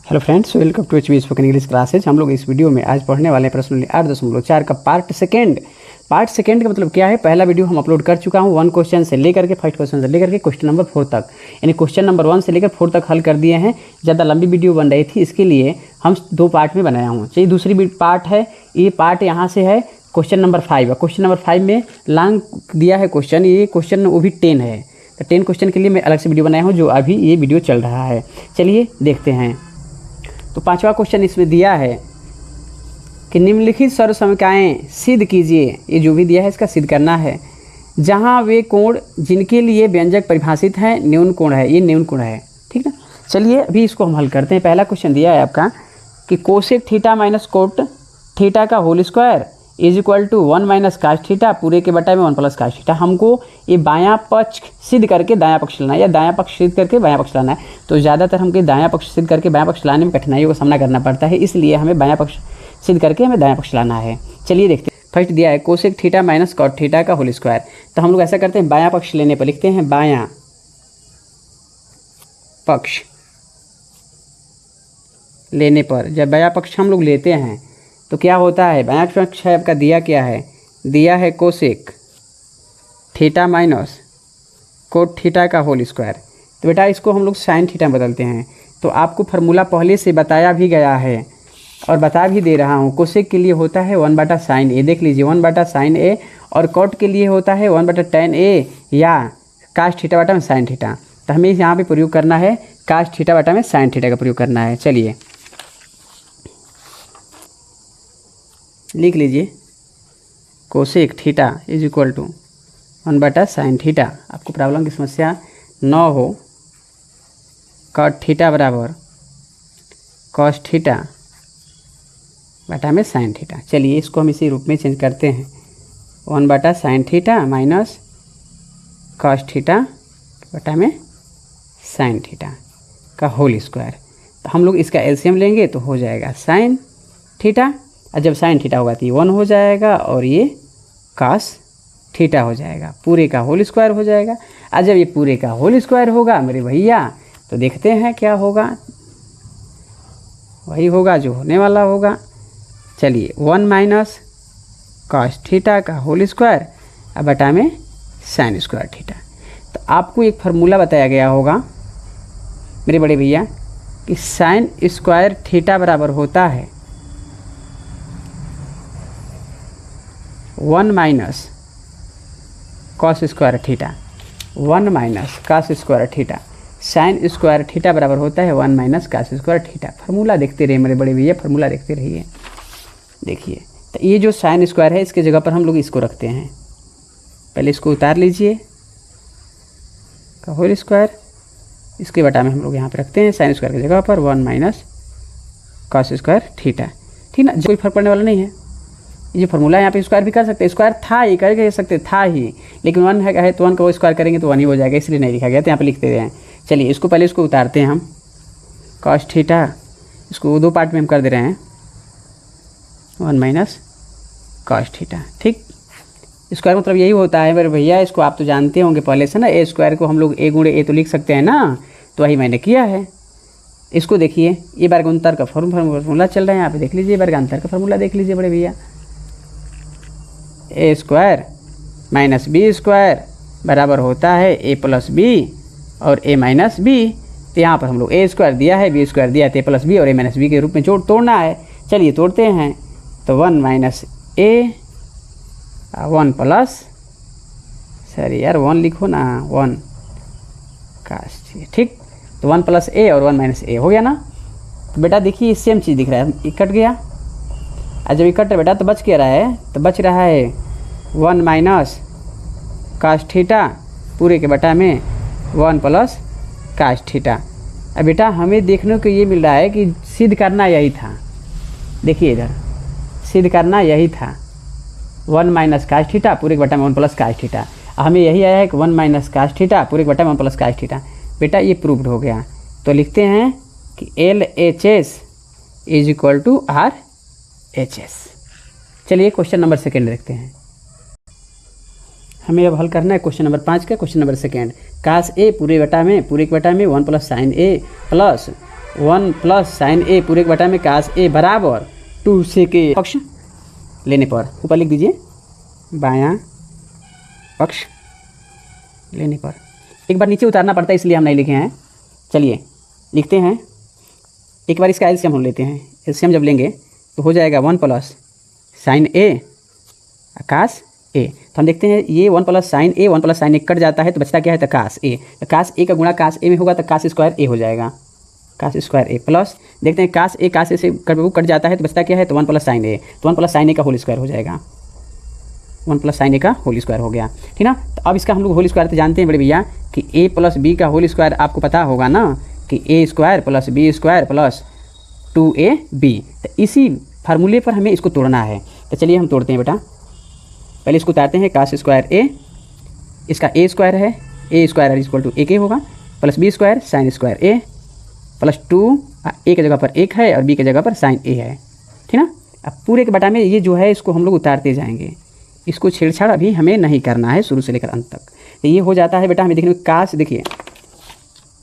Hello friends, welcome to HB spoken English classes. हम लोग इस वीडियो में आज पढ़ने वाले हैं प्रश्न 8.4 का पार्ट सेकंड का मतलब क्या है। पहला वीडियो हम अपलोड कर चुका हूँ 1 क्वेश्चन से लेकर के फर्स्ट क्वेश्चन से लेकर के क्वेश्चन नंबर 4 तक, यानी क्वेश्चन नंबर 1 से लेकर 4 तक हल कर दिए हैं। ज़्यादा लंबी वीडियो बन रही थी, इसके लिए हम 2 पार्ट में बनाया हूँ। चाहिए दूसरी पार्ट है, ये पार्ट यहाँ से है क्वेश्चन नंबर 5। क्वेश्चन नंबर 5 में लॉन्ग दिया है क्वेश्चन, ये क्वेश्चन वो भी 10 है, तो 10 क्वेश्चन के लिए मैं अलग से वीडियो बनाया हूँ जो अभी ये वीडियो चल रहा है। चलिए देखते हैं। तो 5वां क्वेश्चन इसमें दिया है कि निम्नलिखित सर्वसमीकरण सिद्ध कीजिए। ये जो भी दिया है इसका सिद्ध करना है। जहाँ वे कोण जिनके लिए व्यंजक परिभाषित है न्यून कोण है, ये न्यून कोण है, ठीक है। चलिए अभी इसको हम हल करते हैं। पहला क्वेश्चन दिया है आपका कि cosec theta minus cot theta का whole square is equal to 1 minus cos theta पूरे के बटा में 1 प्लस काश थीटा। हमको ये बायां पक्ष सिद्ध करके दायां पक्ष लाना है या दायां पक्ष सिद्ध करके बायां पक्ष लाना है। तो ज़्यादातर हमको दायां पक्ष सिद्ध करके बायां पक्ष लाने में कठिनाइयों का सामना करना पड़ता है, इसलिए हमें बायां पक्ष सिद्ध करके हमें दायां पक्ष लाना है। चलिए देखते हैं। फर्स्ट दिया है cosec theta minus cot theta का होल स्क्वायर। तो हम लोग ऐसा करते हैं, बायां पक्ष लेने पर लिखते हैं बायां पक्ष लेने पर। जब बायां पक्ष हम लोग लेते हैं तो क्या होता है, बायां पक्ष है आपका दिया क्या है, दिया है cosec theta minus cot theta का होल स्क्वायर। तो बेटा इसको हम लोग साइन थीटा में बदलते हैं। तो आपको फार्मूला पहले से बताया भी गया है और बता भी दे रहा हूँ। कोसेक के लिए होता है 1/sin a, देख लीजिए 1/sin a, और कोट के लिए होता है 1/tan a या काश थीटा बटा में साइन थीटा। तो हमें यहाँ पे प्रयोग करना है काश थीटा बटा में साइन थीटा का प्रयोग करना है। चलिए लिख लीजिए cosec theta is equal to 1/sin theta. आपको प्रॉब्लम की समस्या न हो, कॉट थीटा बराबर कॉस थीटा बटा में साइन थीटा। चलिए इसको हम इसी रूप में चेंज करते हैं, 1/sin theta minus cos theta बटा में साइन थीटा का होल स्क्वायर। तो हम लोग इसका एलसीएम लेंगे तो हो जाएगा साइन थीटा, और जब साइन थीटा होगा तो ये 1 हो जाएगा और ये कास थीटा हो जाएगा, पूरे का होल स्क्वायर हो जाएगा। और जब ये पूरे का होल स्क्वायर होगा मेरे भैया, तो देखते हैं क्या होगा, वही होगा जो होने वाला होगा। चलिए 1 माइनस कास थीटा का होल स्क्वायर और बटा में साइन स्क्वायर थीटा। तो आपको एक फार्मूला बताया गया होगा मेरे बड़े भैया कि साइन स्क्वायर थीटा बराबर होता है 1 minus cos square theta, 1 minus cos square theta. Sine square theta बराबर होता है 1 minus cos square theta. Formula देखते रहिए मेरे बड़े भैया, फार्मूला देखते रहिए। देखिए तो ये जो साइन स्क्वायर है इसके जगह पर हम लोग इसको रखते हैं। पहले इसको उतार लीजिए का होल स्क्वायर, इसके बटा में हम लोग यहाँ पे रखते हैं साइन स्क्वायर की जगह पर 1 माइनस कॉस स्क्वायर थीटा, ठीक ना। कोई फर्क पड़ने वाला नहीं है। ये फार्मूला यहाँ पे स्क्वायर भी कर सकते हैं, स्क्वायर था ही कर सकते था ही, लेकिन 1 है तो 1 का वो स्क्वायर करेंगे तो 1 ही हो जाएगा, इसलिए नहीं लिखा गया, तो यहाँ पे लिखते हैं। चलिए इसको पहले इसको उतारते हैं हम, कॉस थीटा इसको 2 पार्ट में हम कर दे रहे हैं 1 माइनस कॉस थीटा, ठीक। स्क्वायर मतलब यही होता है मेरे भैया, इसको आप तो जानते होंगे पहले से ना। ए स्क्वायर को हम लोग a गुणे a तो लिख सकते हैं ना, तो वही मैंने किया है। इसको देखिए ये वर्गांतर का फार्मूला चल रहा है, यहाँ पे देख लीजिए वर्गांतर का फार्मूला देख लीजिए बड़े भैया, ए स्क्वायर माइनस बी स्क्वायर बराबर होता है ए प्लस बी और ए माइनस बी। तो यहाँ पर हम लोग ए स्क्वायर दिया है, बी स्क्वायर दिया है, ए प्लस बी और ए माइनस बी के रूप में तोड़ना है। चलिए तोड़ते हैं। तो 1 माइनस ए 1 प्लस, सॉरी यार 1 लिखो ना, 1 काश, ठीक। तो 1 प्लस ए और 1 माइनस ए हो गया ना। तो बेटा देखिए सेम चीज़ दिख रहा है, ये कट गया, और जब ये कट बेटा तो बच क्या रहा है, तो बच रहा है 1 माइनस काश थीटा पूरे के बटा में 1 प्लस काश थीटा। अब बेटा हमें देखने को ये मिल रहा है कि सिद्ध करना यही था, देखिए इधर सिद्ध करना यही था 1 माइनस काश थीटा पूरे के बटा में 1 प्लस काश थीटा। हमें यही आया है कि 1 माइनस काश थीटा पूरे के बटा में 1 प्लस काश थीटा। बेटा ये प्रूव्ड हो गया। तो लिखते हैं कि LHS is equal to RHS। चलिए क्वेश्चन नंबर 2 देखते हैं। हमें अब हल करना है क्वेश्चन नंबर 5 का। क्वेश्चन नंबर 2, काश ए पूरे के बटा में 1 plus sine a plus 1 plus sine ए पूरे के बटा में कास ए बराबर 2 सेक ए पक्ष लेने पर, ऊपर लिख दीजिए बायां पक्ष लेने पर। एक बार नीचे उतारना पड़ता है इसलिए हम नहीं लिखे हैं। चलिए लिखते हैं, एक बार इसका एलसीएम हम लेते हैं। एलसीएम जब लेंगे तो हो जाएगा 1 प्लस साइन ए कास ए। तो हम देखते हैं ये 1 प्लस साइन ए 1 प्लस साइन ए कट जाता है तो बचता क्या है, तो कास ए। तो कास ए का गुणा कास ए में होगा तो कास स्क्वायर ए हो जाएगा, कास स्क्वायर ए प्लस देखते हैं कास ए से कट जाता है तो बचता क्या है, तो 1 प्लस साइन ए। तो 1 प्लस साइन ए का होल स्क्वायर हो जाएगा, 1 प्लस साइन ए का होल स्क्वायर हो गया, ठीक ना। तो अब इसका हम लोग होल स्क्वायर तो जानते हैं बड़े भैया कि ए प्लस बी का होल स्क्वायर आपको पता होगा ना कि a square plus B square plus 2ab। तो इसी फार्मूले पर हमें इसको तोड़ना है। तो चलिए हम तोड़ते हैं बेटा। पहले इसको उतारते हैं, कास स्क्वायर ए, इसका ए स्क्वायर है, a square equal to a के होगा, plus B square sine square a plus 2 a के जगह पर 1 है और बी के जगह पर साइन ए है, ठीक ना। अब पूरे के बटा में ये जो है इसको हम लोग उतारते जाएंगे, इसको छेड़छाड़ अभी हमें नहीं करना है शुरू से लेकर अंत तक। तो ये हो जाता है बेटा हमें देखने में कास, देखिए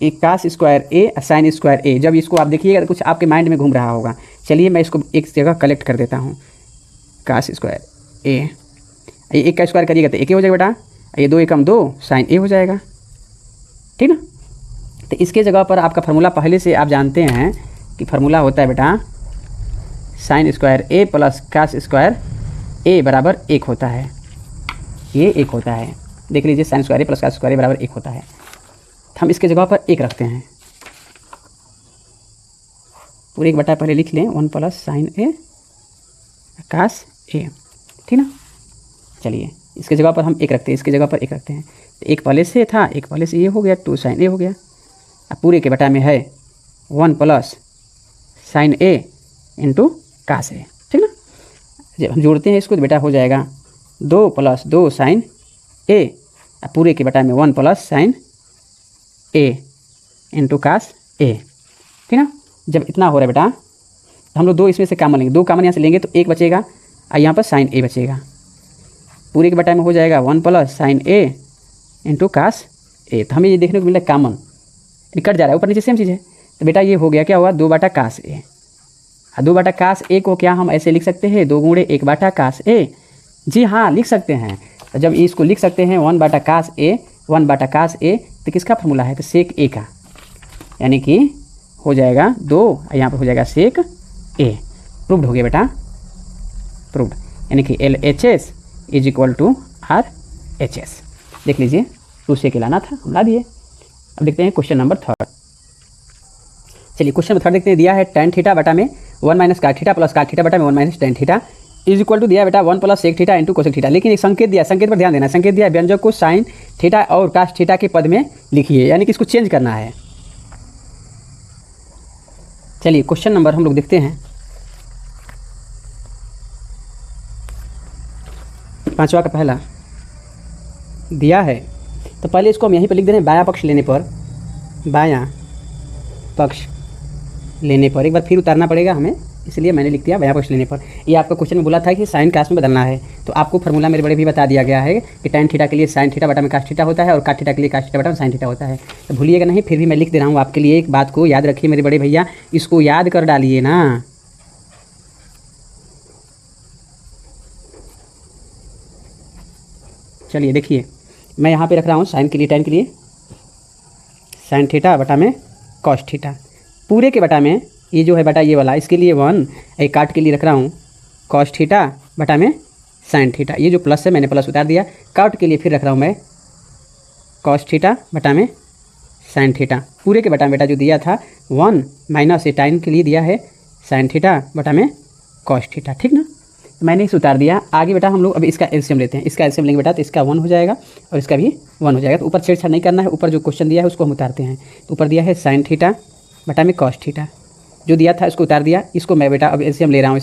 एक कास स्क्वायर ए साइन स्क्वायर ए। जब इसको आप देखिएगा तो कुछ आपके माइंड में घूम रहा होगा। चलिए मैं इसको एक जगह कलेक्ट कर देता हूँ, कास स्क्वायर ए, ये एक का स्क्वायर करिएगा तो एक हो जाएगा बेटा, ये 2 एकम 2 साइन ए हो जाएगा, ठीक ना। तो इसके जगह पर आपका फार्मूला पहले से आप जानते हैं कि फार्मूला होता है बेटा sign square a plus cos square ए बराबर 1 होता है, ये 1 होता है। देख लीजिए sine square a plus cos square ए बराबर 1 होता है। तो हम इसके जगह पर 1 रखते हैं, पूरे एक बटा पहले लिख लें 1 प्लस साइन ए कास ए, ठीक ना। चलिए इसके जगह पर हम 1 रखते हैं, इसके जगह पर 1 रखते हैं। तो 1 पहले से था, 1 पहले से ये हो गया 2 साइन ए हो गया। अब पूरे के बटा में है 1 प्लस साइन ए इंटू कास ए, ठीक ना। जब हम जोड़ते हैं इसको तो बेटा हो जाएगा 2 प्लस 2 साइन ए, अब पूरे के बटा में 1 प्लस साइन ए इंटू कास ए, ठीक ना। जब इतना हो रहा है बेटा तो हम लोग 2 इसमें से कॉमन लेंगे, 2 कॉमन यहाँ से लेंगे तो 1 बचेगा और यहाँ पर साइन ए बचेगा। पूरे के बटा में हो जाएगा 1 प्लस साइन ए इंटू कास ए। तो हमें ये देखने को मिला कॉमन कट जा रहा है, ऊपर नीचे सेम चीज़ है। तो बेटा ये हो गया, क्या हुआ 2 बटा कास ए। 2 बटा कास ए को क्या हम ऐसे लिख सकते हैं 2 गुणे 1 बटा कास ए, जी हाँ लिख सकते हैं। तो जब इसको लिख सकते हैं 1 बटा कास ए, 1 बटा कास ए, तो किसका फार्मूला है, तो सेक ए का, यानी कि हो जाएगा 2 यहाँ पर हो जाएगा सेक ए। प्रूव्ड हो गया बेटा, प्रूव्ड, यानी कि LHS is equal to RHS। देख लीजिए 2 सेक लाना था, हम ला दिए। अब देखते हैं क्वेश्चन नंबर 3। चलिए क्वेश्चन नंबर 3 देखते हैं। दिया है tan थीटा बटा में 1 माइनस काट थीटा प्लस काट थीटा बटा में 1 minus tan theta is equal to दिया बेटा 1 plus sec theta into cosec theta. लेकिन एक संकेत दिया, संकेत पर ध्यान देना। संकेत दिया व्यंजक को साइन थीटा और कास थीटा के पद में लिखिए, यानी कि इसको चेंज करना है। चलिए क्वेश्चन नंबर हम लोग देखते हैं 5वां का पहला दिया है। तो पहले इसको हम यहीं पर लिख दे रहे हैं, बायां पक्ष लेने पर, बायां पक्ष लेने पर। एक बार फिर उतारना पड़ेगा हमें, इसलिए मैंने लिख दिया बायां पक्ष लेने पर। ये आपका क्वेश्चन में बोला था कि साइन कास में बदलना है, तो आपको फार्मूला मेरे बड़े भी बता दिया गया है कि tan थीटा के लिए साइन थीटा बटा में कास थीटा होता है और काट थीटा के लिए कास थीटा बटा में साइन थीटा होता है। तो भूलिएगा नहीं, फिर भी मैं लिख दे रहा हूँ आपके लिए। एक बात को याद रखिए मेरे बड़े भैया, इसको याद कर डालिए ना। चलिए देखिए मैं यहाँ पे रख रहा हूँ साइन के लिए, tan के लिए साइन थीटा बटा में कॉस थीटा, पूरे के बटा में ये जो है बटा ये वाला, इसके लिए 1, एक काट के लिए रख रहा हूँ कॉस थीटा बटा में साइन थीटा। ये जो प्लस है मैंने प्लस उतार दिया। काट के लिए फिर रख रहा हूँ मैं कॉस थीटा बटा में साइन थीटा। पूरे के बटा में बेटा जो दिया था 1 माइनस tan के लिए दिया है साइन थीटा बटा में कॉस थीटा, ठीक ना। तो मैंने इसे उतार दिया। आगे बेटा हम लोग अभी इसका एलसीएम लेते हैं। इसका एलसीएम लेंगे बेटा तो इसका 1 हो जाएगा और इसका भी 1 हो जाएगा। तो ऊपर छेड़छाड़ नहीं करना है, ऊपर जो क्वेश्चन दिया है उसको हम उतारते हैं। तो ऊपर दिया है साइन थीटा बटा में कॉस थीटा, जो दिया था उसको उतार दिया। इसको मैं बेटा अब एलसीएम ले रहा हूँ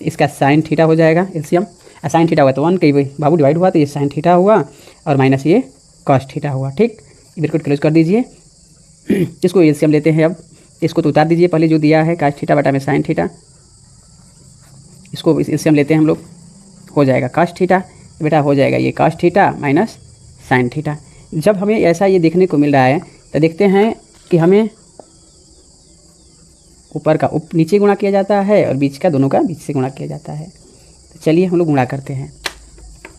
इसका साइन थीटा हो जाएगा एलसीएम। साइन थीटा हुआ तो 1 कई बाबू डिवाइड हुआ तो ये साइन थीटा हुआ और माइनस ये कॉस थीटा हुआ, ठीक। ब्रैकेट क्लोज कर दीजिए। इसको एलसीएम लेते हैं। अब इसको तो उतार दीजिए पहले जो दिया है कास थीटा बटा में साइन थीटा, इसको एलसीएम लेते हैं हम लोग, हो जाएगा कास थीटा। बेटा हो जाएगा ये cos theta minus sine theta. जब हमें ऐसा ये देखने को मिल रहा है तो देखते हैं कि हमें ऊपर का नीचे गुणा किया जाता है और बीच का दोनों का बीच से गुणा किया जाता है। तो चलिए हम लोग गुणा करते हैं।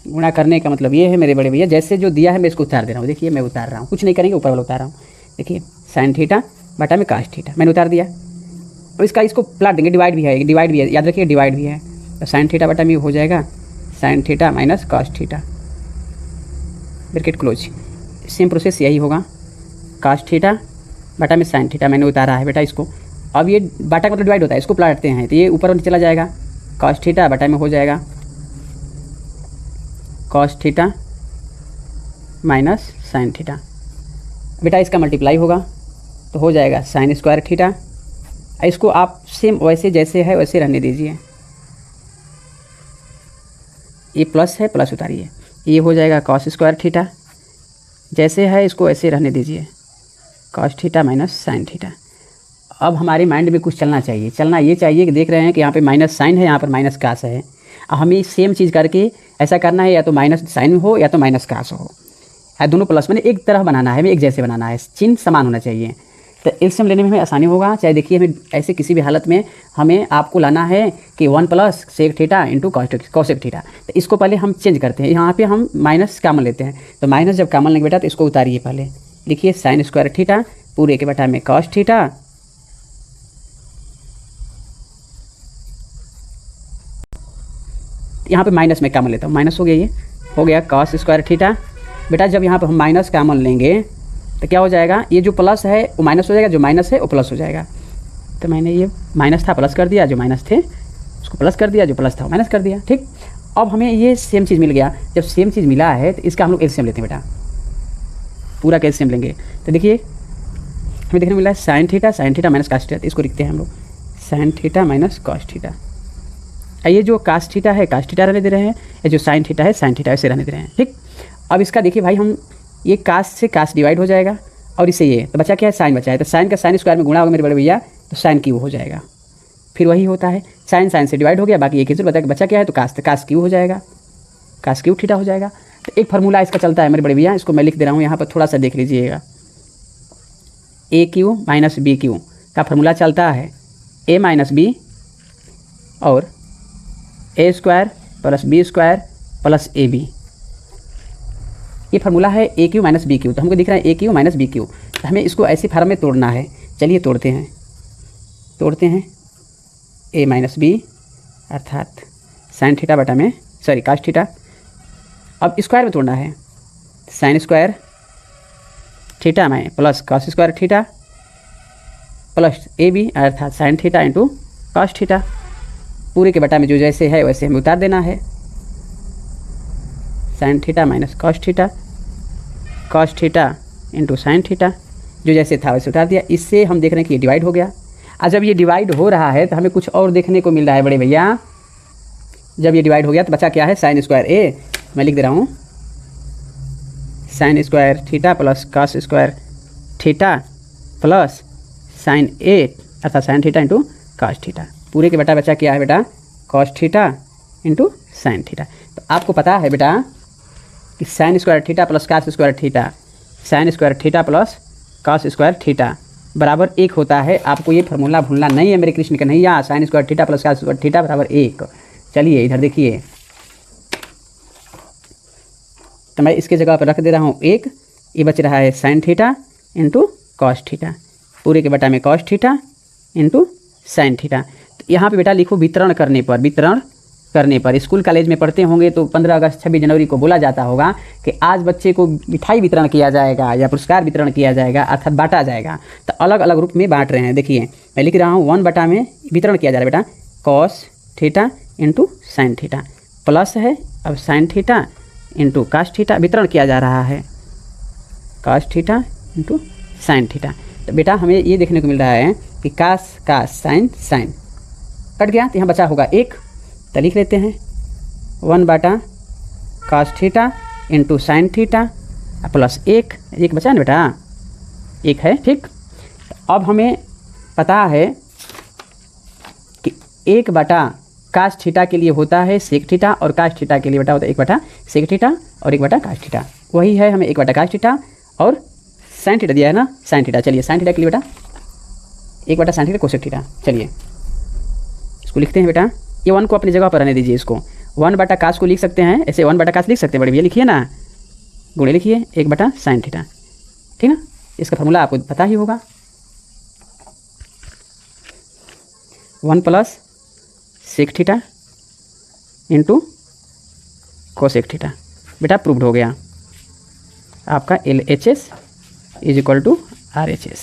गुणा करने का मतलब ये है मेरे बड़े भैया, जैसे जो दिया है मैं इसको उतार दे रहा हूँ। देखिए मैं उतार रहा हूँ, कुछ नहीं करेंगे, ऊपर वाला उतार रहा हूँ। देखिए साइन थीटा बटा में कास थीटा मैंने उतार दिया। अब इसको प्लाट देंगे, डिवाइड भी है, याद रखिए डिवाइड भी है। तो साइन थीटा बटा में हो जाएगा sine theta minus cos theta, bracket close. Same process यही होगा, कास थीटा बटा में साइन थीटा मैंने उतारा है बेटा इसको। अब ये बटा का मतलब डिवाइड होता है, इसको प्लाटते हैं तो ये ऊपर चला जाएगा, कास थीटा बटा में हो जाएगा cos theta minus sine theta. बेटा इसका मल्टीप्लाई होगा तो हो जाएगा साइन स्क्वायर थीटा। इसको आप सेम वैसे जैसे है वैसे रहने दीजिए, ये प्लस है, प्लस उतारिए, ये हो जाएगा कॉस स्क्वायर थीटा। जैसे है इसको ऐसे रहने दीजिए, cos theta minus sine theta. अब हमारे माइंड में कुछ चलना चाहिए, चलना ये चाहिए कि देख रहे हैं कि यहाँ पे माइनस साइन है, यहाँ पर माइनस कास है। हमें सेम चीज़ करके ऐसा करना है, या तो माइनस साइन हो या तो माइनस कास हो, या दोनों प्लस, मैंने एक तरह बनाना है, हमें एक जैसे बनाना है, चिन्ह समान होना चाहिए। तो एलसीएम लेने में हमें आसानी होगा। चाहे देखिए हमें ऐसे किसी भी हालत में हमें आपको लाना है कि 1 plus sec theta into cosec theta. तो इसको पहले हम चेंज करते हैं, यहाँ पे हम माइनस कॉमन लेते हैं। तो माइनस जब कॉमन लेंगे बेटा तो इसको उतारिए, पहले लिखिए साइन स्क्वायर थीटा पूरे के बटा में कॉस थीटा यहाँ पे माइनस में कॉमन लेता हूँ, माइनस हो गया, ये हो गया कॉस स्क्वायर थीटा। बेटा जब यहाँ पे हम माइनस कॉमन लेंगे तो क्या हो जाएगा, ये जो प्लस है वो माइनस हो जाएगा, जो माइनस है वो प्लस हो जाएगा। तो मैंने ये माइनस था प्लस कर दिया, जो माइनस थे उसको प्लस कर दिया, जो प्लस था वो माइनस कर दिया। ठीक, अब हमें ये सेम चीज़ मिल गया। जब सेम चीज़ मिला है तो इसका हम लोग एलसीएम लेते हैं बेटा, पूरा का एलसीएम लेंगे। तो देखिए हमें देखने मिला है sine theta minus cos theta. इसको लिखते हैं हम लोग sine theta minus cos theta. ये जो कास थीटा है कास थीटा रहने दे रहे हैं, ये जो साइन थीटा है साइन थीटा ऐसे रहने दे रहे हैं। ठीक, अब इसका देखिए भाई, हम ये कास से कास डिवाइड हो जाएगा और इससे ये तो बचा क्या है, साइन बचा है। तो साइन का साइन स्क्वायर में गुणा होगा मेरे बड़े भैया, तो साइन क्यूब हो जाएगा। फिर वही होता है, साइन साइन से डिवाइड हो गया, बाकी एक ही बचा क्या है, तो कास क्यूब हो जाएगा, कास क्यूब थीटा हो जाएगा। तो एक फार्मूला इसका चलता है मेरे बड़े भैया, इसको मैं लिख दे रहा हूँ यहाँ पर, थोड़ा सा देख लीजिएगा। A q minus b q का फार्मूला चलता है ए माइनस बी और a square plus B square plus a b. ये फार्मूला है a q minus b q. तो हमको दिख रहा है a q minus b q, तो हमें इसको ऐसे फार्म में तोड़ना है। चलिए तोड़ते हैं ए माइनस बी अर्थात साइन थीटा बटा में सॉरी कास थीटा। अब स्क्वायर में तोड़ना है, साइन स्क्वायर थीटा में plus cos square theta plus a b अर्थात sine theta into cos theta. पूरे के बटा में जो जैसे है वैसे हमें उतार देना है, sine theta minus cos theta into sine theta, जो जैसे था वैसे उतार दिया। इससे हम देख रहे हैं कि ये डिवाइड हो गया। और जब ये डिवाइड हो रहा है तो हमें कुछ और देखने को मिल रहा है बड़े भैया। जब ये डिवाइड हो गया तो बचा क्या है, साइन स्क्वायर ए, मैं लिख दे रहा हूँ sine square theta plus cos square theta plus sine a अर्थात sine theta into cos theta. पूरे के बटा बचा क्या है बेटा, cos theta into sine theta. तो आपको पता है बेटा कि sine square theta plus cos square theta, sine square theta plus cos square theta बराबर 1 होता है। आपको ये फार्मूला भूलना नहीं है मेरे Krishna Kanhaiya, sine square theta plus cos square theta बराबर 1। चलिए इधर देखिए, तो मैं इसके जगह पर रख दे रहा हूँ 1, ये बच रहा है sine theta into cos theta, पूरे के बटा में cos theta into sine theta. तो यहाँ पे बेटा लिखो वितरण करने पर। स्कूल कॉलेज में पढ़ते होंगे तो 15 अगस्त 26 जनवरी को बोला जाता होगा कि आज बच्चे को मिठाई वितरण किया जाएगा या पुरस्कार वितरण किया जाएगा अर्थात बांटा जाएगा। तो अलग अलग रूप में बांट रहे हैं। देखिए मैं लिख रहा हूँ 1 बटा में वितरण किया जा रहा है बेटा, cos theta into sine theta plus है अब sine theta into cos theta, वितरण किया जा रहा है cos theta into sine theta. तो बेटा हमें ये देखने को मिल रहा है कि कास साइन कट गया, तो यहाँ बचा होगा 1। तो लिख लेते हैं 1 बटा cos theta into sine theta plus 1 बचा ना बेटा, 1 है। ठीक, अब हमें पता है कि 1 बटा कास थीटा के लिए होता है सेक थीटा और कास थीटा के लिए बेटा होता है 1 बटा सेक थीटा और 1 बटा कास थीटा। वही है हमें 1 बटा कास थीटा और साइन थीटा दिया है ना, साइन थीटा। चलिए साइन थीटा के लिए बेटा 1 बटा साइन थीटा कोसेक थीटा। चलिए इसको लिखते हैं बेटा, ये 1 को अपनी जगह पर रहने दीजिए, इसको 1 बटा कास को लिख सकते हैं, ऐसे 1 बटा कास लिख सकते हैं, बड़े भैया लिखिए ना, गुणे लिखिए 1 बटा साइन थीटा, ठीक ना। इसका फॉर्मूला आपको पता ही होगा, 1 plus sec theta into cosec theta. बेटा प्रूव्ड हो गया आपका LHS is equal to RHS।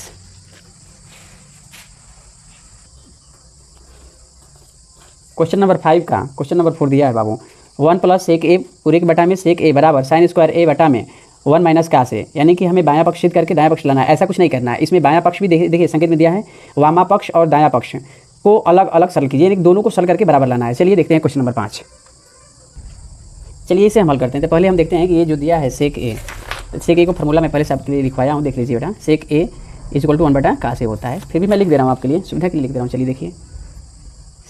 Question number 5 का क्वेश्चन नंबर 4 दिया है बाबू, 1 प्लस सेक ए पूरे के बटा में सेक ए बराबर साइन स्क्वायर ए बटा में 1 माइनस कास ए, यानी कि हमें बायां पक्ष करके दायां पक्ष लाना है। ऐसा कुछ नहीं करना है, इसमें बायां पक्ष भी देखिए संकेत में दिया है, वामा पक्ष और दायां पक्ष को अलग अलग सरल कीजिए, यानी दोनों को सरल करके बराबर लाना है। चलिए देखते हैं क्वेश्चन नंबर 5। चलिए इसे हम हल करते हैं। तो पहले हम देखते हैं कि ये जो दिया है सेक ए, सेक ए को फॉर्मूला मैं पहले से आपके लिए लिखवाया हूँ, देख लीजिए बेटा, सेक ए इज इक्वल टू 1 बटा कास ए होता है, फिर भी मैं लिख दे रहा हूँ आपके लिए, सुविधा के लिए लिख दे रहा हूँ। चलिए देखिए,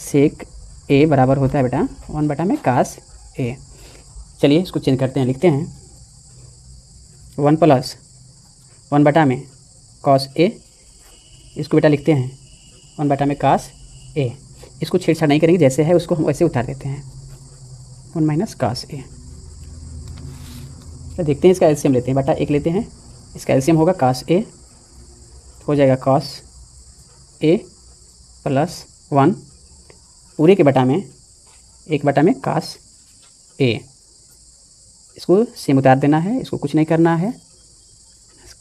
सेक ए बराबर होता है बेटा 1 बटा में कास ए। चलिए इसको चेंज करते हैं, लिखते हैं 1 प्लस 1 बटा में कॉस ए, इसको बेटा लिखते हैं 1 बटा में कास ए। इसको छेड़छाड़ नहीं करेंगे, जैसे है उसको हम वैसे उतार देते हैं, 1 माइनस कास ए। तो देखते हैं इसका एलसीएम लेते हैं, बटा 1 लेते हैं, इसका एलसीएम होगा कास ए, हो जाएगा कॉस ए प्लस 1 पूरे के बटा में 1 बटा में कास ए। इसको सेम उतार देना है, इसको कुछ नहीं करना है,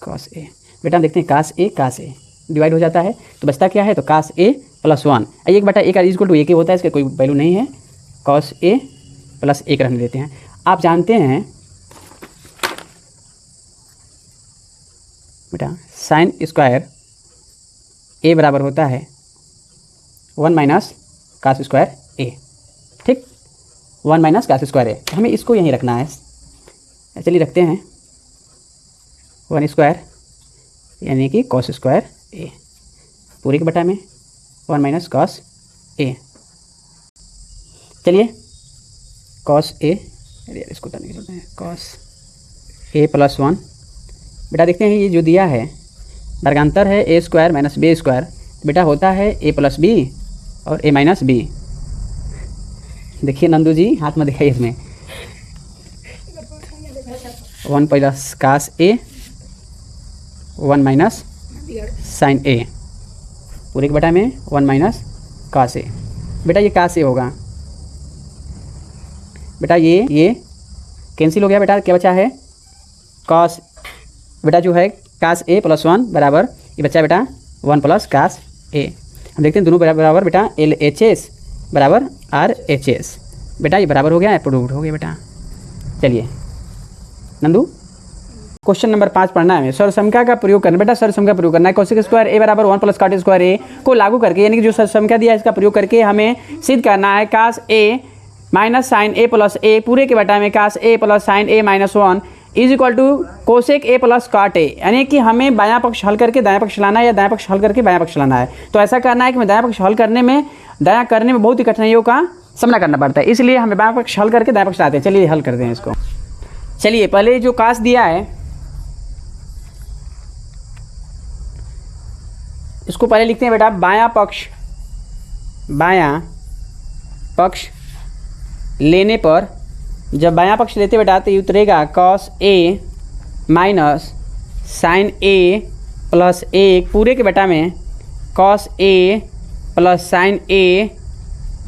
कास ए। बेटा हम देखते हैं कास ए डिवाइड हो जाता है, तो बचता क्या है, तो कास ए प्लस 1, 1 बटा 1 इक्वल टू 1 होता है, इसका कोई वैल्यू नहीं है, कॉस ए प्लस 1 रहने देते हैं। आप जानते हैं बेटा साइन स्क्वायर ए बराबर होता है 1 माइनस कास स्क्वायर ए, ठीक, 1 माइनस कास स्क्वायर ए, हमें इसको यहीं रखना है। चलिए रखते हैं 1 स्क्वायर यानी कि कॉस स्क्वायर ए पूरे के बटा में 1 माइनस कॉस ए। चलिए कॉस ए, इसको करने के हैं कॉस ए प्लस 1। बेटा देखते हैं ये जो दिया है वर्गांतर है a square minus B square, बेटा होता है ए प्लस बी और ए माइनस बी। देखिए नंदू जी हाथ में दिखाइए, इसमें 1 प्लस कास ए 1 माइनस साइन ए पूरे के बटा में 1 माइनस कास ए। बेटा ये कास ए होगा, बेटा ये कैंसिल हो गया, बेटा क्या बचा है कास, बेटा जो है कास ए प्लस 1 बराबर ये बच्चा बेटा 1 प्लस कास ए। हम देखते हैं दोनों बराबर बेटा LHS बराबर RHS, बेटा ये बराबर हो गया, अप्रूव्ड हो गया बेटा। चलिए नंदू क्वेश्चन नंबर 5 पढ़ना है, सर्वसंख्या का प्रयोग करना। बेटा सर्वसंख्या प्रयोग करना है, कोसेक स्क्वायर ए बराबर 1 प्लस कॉट स्क्वायर ए को लागू करके, यानी कि जो सर्वसंख्या दिया है इसका प्रयोग करके हमें सिद्ध करना है cos a minus sine a plus a पूरे के बटा में cos a plus sine a minus 1 is equal to cosec A plus cot a, यानी कि हमें बायां पक्ष हल करके दायां पक्ष लाना है या दायां पक्ष हल करके बायां पक्ष लाना है। तो ऐसा करना है कि दायां पक्ष हल करने में बहुत ही कठिनाइयों का सामना करना पड़ता है, इसलिए हमें बायां पक्ष हल करके दायां पक्ष लाते हैं। चलिए हल करते हैं इसको। चलिए पहले जो कास दिया है इसको पहले लिखते हैं बेटा, बायां पक्ष लेने पर, जब बायां पक्ष लेते बेटा तो ये उतरेगा cos A minus sine a plus 1 पूरे के बटा में cos A plus sine a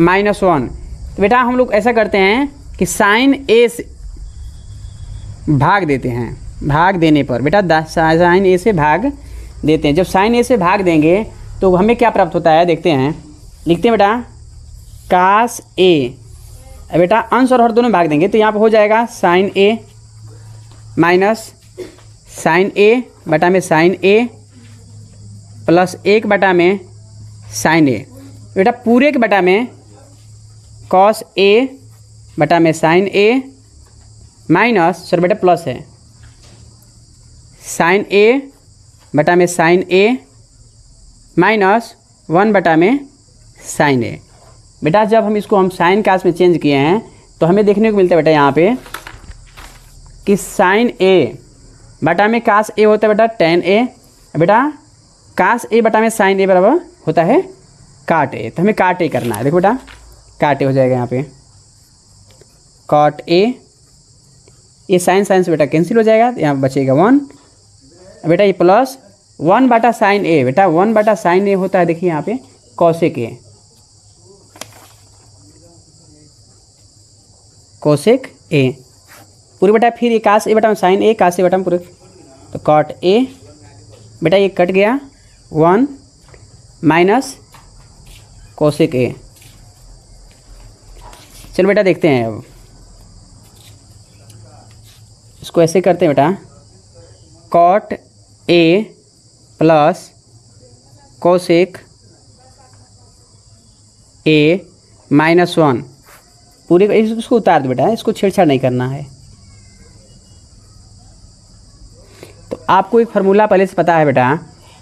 minus 1। तो बेटा हम लोग ऐसा करते हैं कि साइन ए से भाग देते हैं, भाग देने पर बेटा साइन ए से भाग देते हैं। जब साइन ए से भाग देंगे तो हमें क्या प्राप्त होता है देखते हैं, लिखते हैं बेटा कास ए, बेटा अंश और हर दोनों भाग देंगे तो यहाँ पर हो जाएगा साइन ए माइनस साइन ए बटा में साइन ए प्लस 1 बटा में साइन ए, बेटा पूरे के बटा में कॉस ए बटा में साइन ए माइनस सर बेटा प्लस है साइन ए बटा में साइन ए माइनस 1 बटा में साइन ए। बेटा जब हम साइन कास में चेंज किए हैं तो हमें देखने को मिलता है बेटा यहाँ पे कि साइन ए बटा में कास ए होता है बेटा टेन ए, बेटा कास ए बटा में साइन ए बराबर होता है काट ए, तो हमें काट ए करना है। देखो बेटा काट ए हो जाएगा यहाँ पे कॉट ए, ये साइन साइन से बेटा कैंसिल हो जाएगा, यहाँ बचेगा 1 बेटा, ये प्लस 1 बटा साइन ए, बेटा 1 बटा साइन ए होता है, देखिए यहाँ पे कॉसेक ए, कोसेक ए पूरे बेटा, फिर ये कास ए बेटा साइन ए, कास ए बेटा पूरे, तो कॉट ए बेटा ये कट गया 1 माइनस कोसेक ए। चलो बेटा देखते हैं अब इसको ऐसे करते हैं बेटा, cot A plus cosec A minus 1 पूरे इसको उतार दो बेटा, इसको छेड़छाड़ नहीं करना है। तो आपको एक फार्मूला पहले से पता है बेटा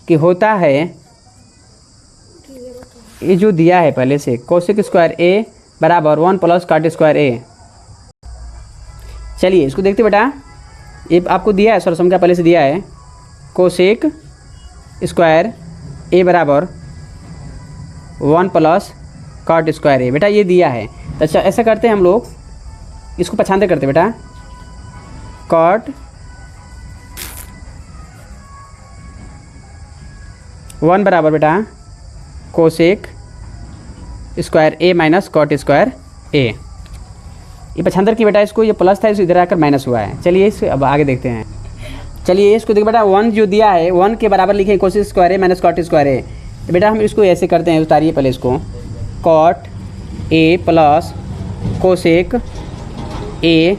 कि होता है, ये जो दिया है पहले से कोसेक स्क्वायर ए बराबर 1 प्लस कॉट स्क्वायर ए। चलिए इसको देखते बेटा, ये आपको दिया है सर समझा पहले से दिया है, कोसेक स्क्वायर ए बराबर 1 प्लस कॉट स्क्वायर ए, बेटा ये दिया है। तो अच्छा ऐसा करते हैं हम लोग, इसको पछानते करते बेटा, कॉट 1 बराबर बेटा कोसेक स्क्वायर ए माइनस कॉट स्क्वायर ए, ये पछांतर की बेटा, इसको ये प्लस था, इसको इधर आकर माइनस हुआ है। चलिए इस अब आगे देखते हैं। चलिए इसको देखो बेटा 1 जो दिया है 1 के बराबर लिखे कोसेक स्क्वायर ए माइनस कॉट स्क्वायर ए, तो बेटा हम इसको ऐसे करते हैं, उतारिए पहले इसको, cot A plus cosec A,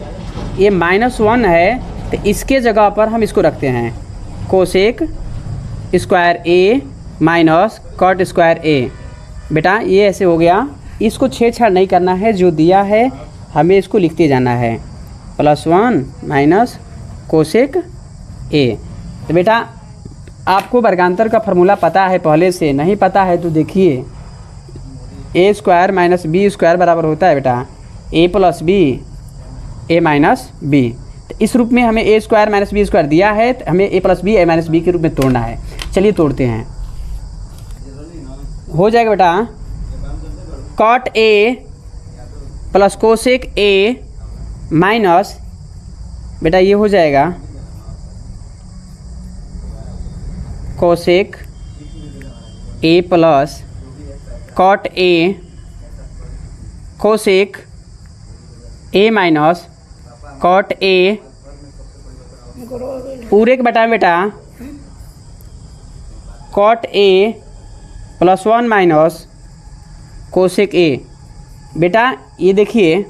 ये -1 है तो इसके जगह पर हम इसको रखते हैं कोसेक स्क्वायर ए माइनस कॉट स्क्वायर ए। बेटा ये ऐसे हो गया, इसको छेड़छाड़ नहीं करना है, जो दिया है हमें इसको लिखते जाना है, +1 माइनस कोसेक ए। तो बेटा आपको वर्गांतर का फार्मूला पता है पहले से, नहीं पता है तो देखिए, ए स्क्वायर माइनस बी स्क्वायर बराबर होता है बेटा ए प्लस बी ए माइनस बी। तो इस रूप में हमें ए स्क्वायर माइनस बी स्क्वायर दिया है, तो हमें ए प्लस बी ए माइनस बी के रूप में तोड़ना है। चलिए तोड़ते हैं, हो जाएगा बेटा cot A plus cosec A minus बेटा ये हो जाएगा cosec A plus cot A cosec A minus cot A पूरे के बटा बेटा cot A +1 minus cosec A. बेटा ये देखिए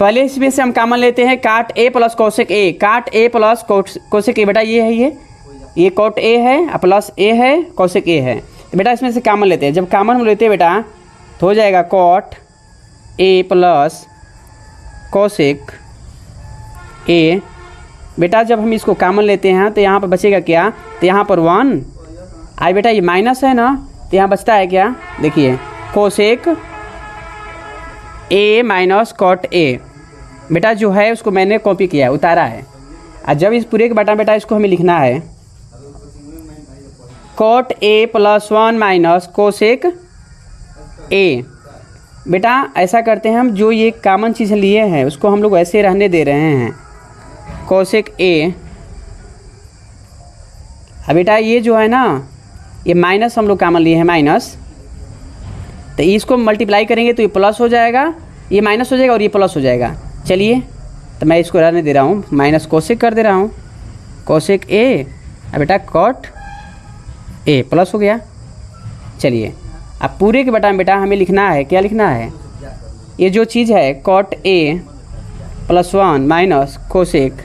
पहले इसमें से हम कॉमन लेते हैं, काट ए प्लस कोसेक ए, काट ए प्लस कोसेक ए, बेटा ये है, ये कॉट ए है प्लस ए है कोसेक ए है, तो बेटा इसमें से कॉमन लेते हैं। जब कॉमन हम लेते हैं बेटा तो हो जाएगा cot A plus cosec A. बेटा जब हम इसको कॉमन लेते हैं तो यहाँ पर बचेगा क्या, तो यहाँ पर 1 आई बेटा, ये माइनस है ना, तो यहाँ बचता है क्या, देखिए cosec A minus cot A. बेटा जो है उसको मैंने कॉपी किया है, उतारा है, और जब इस पूरे के बटा बेटा इसको हमें लिखना है cot A +1 minus cosec A. बेटा ऐसा करते हैं हम, जो ये कॉमन चीज़ लिए हैं उसको हम लोग ऐसे रहने दे रहे हैं, कोसेक ए। अब बेटा ये जो है ना, ये माइनस हम लोग कॉमन लिए हैं माइनस, तो इसको मल्टीप्लाई करेंगे तो ये प्लस हो जाएगा, ये माइनस हो जाएगा और ये प्लस हो जाएगा। चलिए तो मैं इसको रहने दे रहा हूँ, माइनस कोसेक कर दे रहा हूँ, कोसेक ए, अब बेटा कॉट ए प्लस हो गया। चलिए अब पूरे के बटा में बेटा हमें लिखना है, क्या लिखना है, ये जो चीज़ है cot A +1 minus cosec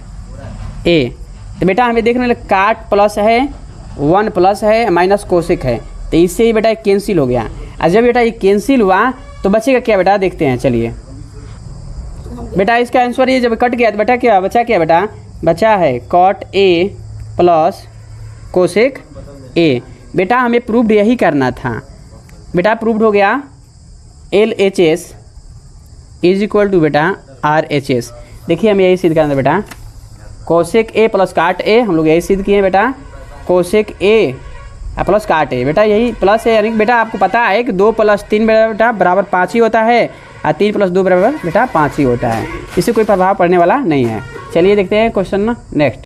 A. तो बेटा हमें देखने लगे काट प्लस है, 1 प्लस है, माइनस कोसेक है, तो इससे ही बेटा कैंसिल हो गया। और जब बेटा ये कैंसिल हुआ तो बचेगा क्या बेटा, देखते हैं। चलिए बेटा इसका आंसर ये जब कट गया तो बेटा क्या बचा, क्या बेटा बचा है cot A plus cosec A. बेटा हमें प्रूव्ड यही करना था, बेटा प्रूव्ड हो गया LHS इज इक्वल टू बेटा RHS। देखिए हमें यही सिद्ध करना था बेटा, कोसेक ए प्लस काट ए हम लोग यही सिद्ध किए बेटा, कोसेक ए प्लस काट ए बेटा, यही प्लस है, यानी कि बेटा आपको पता है कि 2 + 3 बेटा बराबर 5 ही होता है और 3 + 2 बराबर बेटा 5 ही होता है। इससे कोई प्रभाव पड़ने वाला नहीं है। चलिए देखते हैं क्वेश्चन ना नेक्स्ट।